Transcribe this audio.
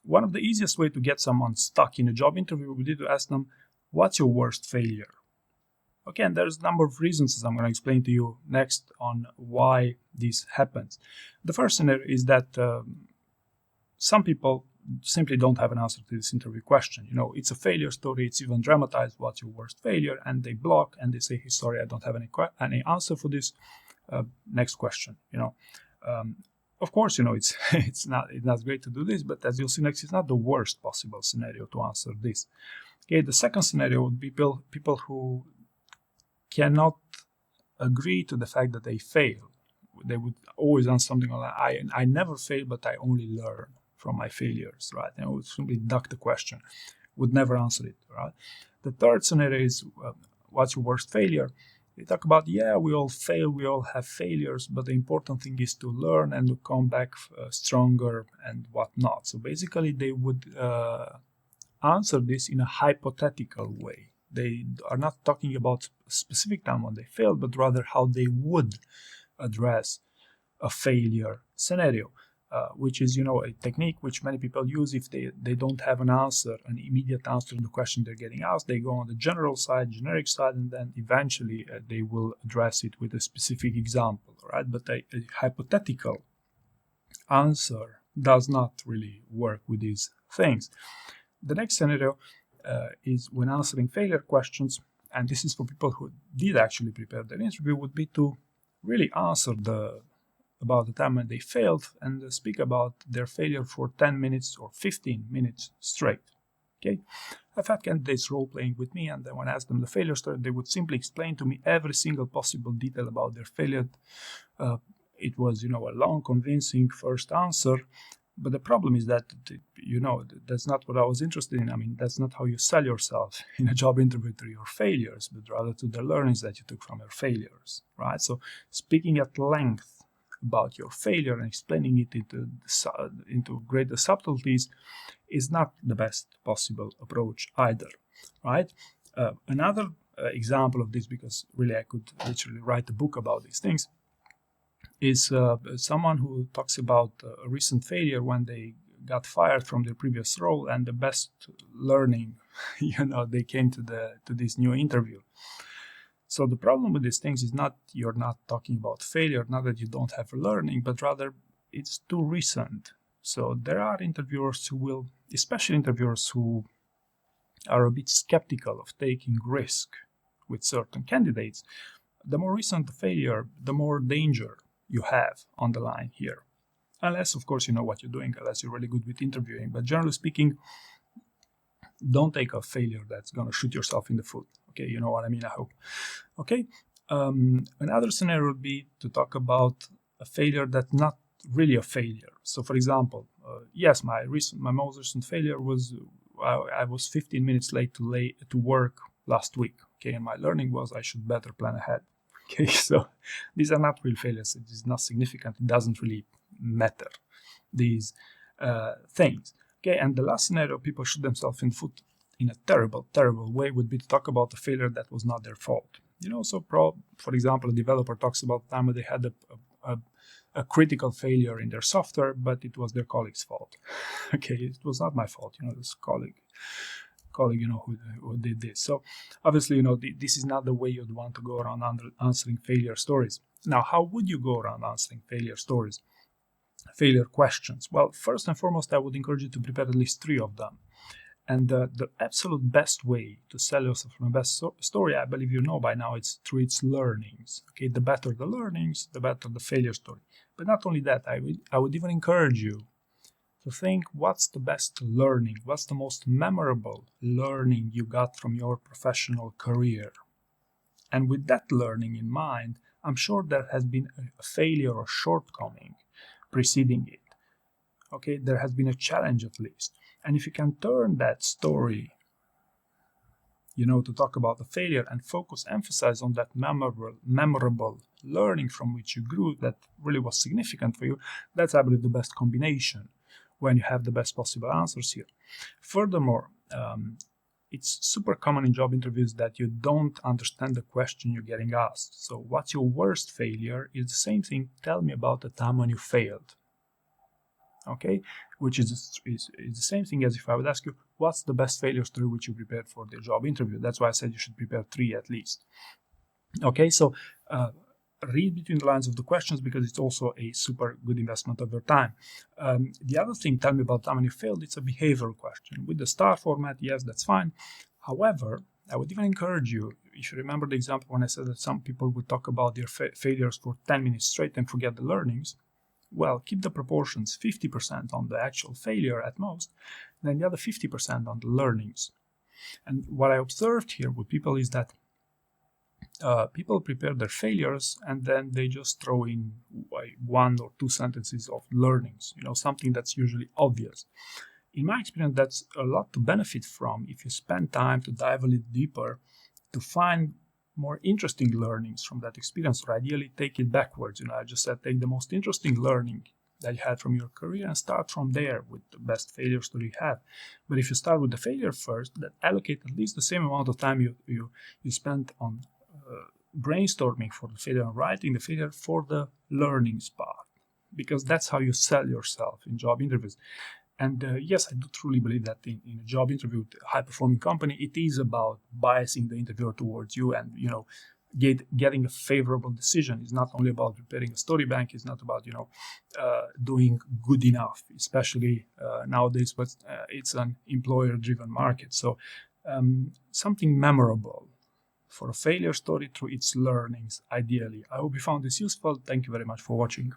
One of the easiest way to get someone stuck in a job interview would be to ask them, what's your worst failure? Okay, and there's a number of reasons, as I'm going to explain to you next, on why this happens. The first scenario is that some people simply don't have an answer to this interview question. You know, it's a failure story, it's even dramatized, what's your worst failure, and they block and they say, hey, sorry, I don't have any answer for this. Next question, you know. Of course, you know, it's not great to do this, but as you'll see next, it's not the worst possible scenario to answer this. Okay, the second scenario would be people who cannot agree to the fact that they fail. They would always answer something like, I never fail, but I only learn from my failures, right? And would simply duck the question, would never answer it, right? The third scenario is, what's your worst failure? They talk about, yeah, we all fail, we all have failures, but the important thing is to learn and to come back stronger and whatnot. So basically, they would answer this in a hypothetical way. They are not talking about a specific time when they failed, but rather how they would address a failure scenario, which is, you know, a technique which many people use if they don't have an answer, an immediate answer to the question they're getting asked. They go on the general side, generic side, and then eventually they will address it with a specific example, right? But a hypothetical answer does not really work with these things. The next scenario is when answering failure questions, and this is for people who did actually prepare their interview, would be to really answer about the time when they failed and speak about their failure for 10 minutes or 15 minutes straight. Okay, I've had candidates role-playing with me, and then when I asked them the failure story, they would simply explain to me every single possible detail about their failure. It was, you know, a long, convincing first answer, but the problem is that, you know, that's not what I was interested in. I mean, that's not how you sell yourself in a job interview, to your failures, but rather to the learnings that you took from your failures, right? So speaking at length about your failure and explaining it into greater subtleties is not the best possible approach either, right? Another example of this, because really I could literally write a book about these things, is someone who talks about a recent failure when they got fired from their previous role, and the best learning, you know, they came to this new interview. So the problem with these things is not you're not talking about failure, not that you don't have learning, but rather it's too recent. So there are interviewers who will, especially interviewers who are a bit skeptical of taking risk with certain candidates. The more recent the failure, the more danger you have on the line here. Unless, of course, you know what you're doing, unless you're really good with interviewing. But generally speaking, don't take a failure that's going to shoot yourself in the foot. Okay, you know what I mean, I hope. Okay, another scenario would be to talk about a failure that's not really a failure. So, for example, yes, my most recent failure was I was 15 minutes late to work last week. Okay, and my learning was I should better plan ahead. Okay, so these are not real failures. It is not significant. It doesn't really matter, these things. Okay, and the last scenario people shoot themselves in the foot in a terrible, terrible way would be to talk about a failure that was not their fault. You know, so for example, a developer talks about the time when they had a critical failure in their software, but it was their colleague's fault. Okay, it was not my fault. You know, this colleague, you know, who did this. So obviously, you know, this is not the way you'd want to go around answering failure stories. Now, how would you go around answering failure stories, failure questions? Well, first and foremost, I would encourage you to prepare at least 3 of them. And the absolute best way to sell yourself from a best story, I believe you know by now, it's through its learnings. Okay, the better the learnings, the better the failure story. But not only that, I would even encourage you to think, what's the best learning? What's the most memorable learning you got from your professional career? And with that learning in mind, I'm sure there has been a failure or shortcoming preceding it. Okay, there has been a challenge at least. And if you can turn that story, you know, to talk about the failure and emphasize on that memorable learning from which you grew, that really was significant for you, that's, I believe, the best combination when you have the best possible answers here. Furthermore, it's super common in job interviews that you don't understand the question you're getting asked. So what's your worst failure is the same thing. Tell me about the time when you failed. Okay, which is the same thing as if I would ask you, what's the best failure story which you prepared for the job interview? That's why I said you should prepare 3 at least. Okay, so read between the lines of the questions, because it's also a super good investment of your time. The other thing, tell me about time when you failed, it's a behavioral question. With the STAR format, yes, that's fine. However, I would even encourage you, if you remember the example when I said that some people would talk about their failures for 10 minutes straight and forget the learnings, well, keep the proportions 50% on the actual failure at most, then the other 50% on the learnings. And what I observed here with people is that people prepare their failures and then they just throw in 1 or 2 sentences of learnings, something that's usually obvious. In my experience, that's a lot to benefit from if you spend time to dive a little deeper to find more interesting learnings from that experience, or ideally take it backwards. I just said take the most interesting learning that you had from your career and start from there with the best failure story you have. But if you start with the failure first, then allocate at least the same amount of time you spent on brainstorming for the failure and writing the failure for the learnings part, because that's how you sell yourself in job interviews. And yes, I do truly believe that in a job interview with a high-performing company, it is about biasing the interviewer towards you and, getting a favorable decision. It's not only about preparing a story bank. It's not about, doing good enough, especially nowadays, but it's an employer-driven market. So something memorable for a failure story through its learnings, ideally. I hope you found this useful. Thank you very much for watching.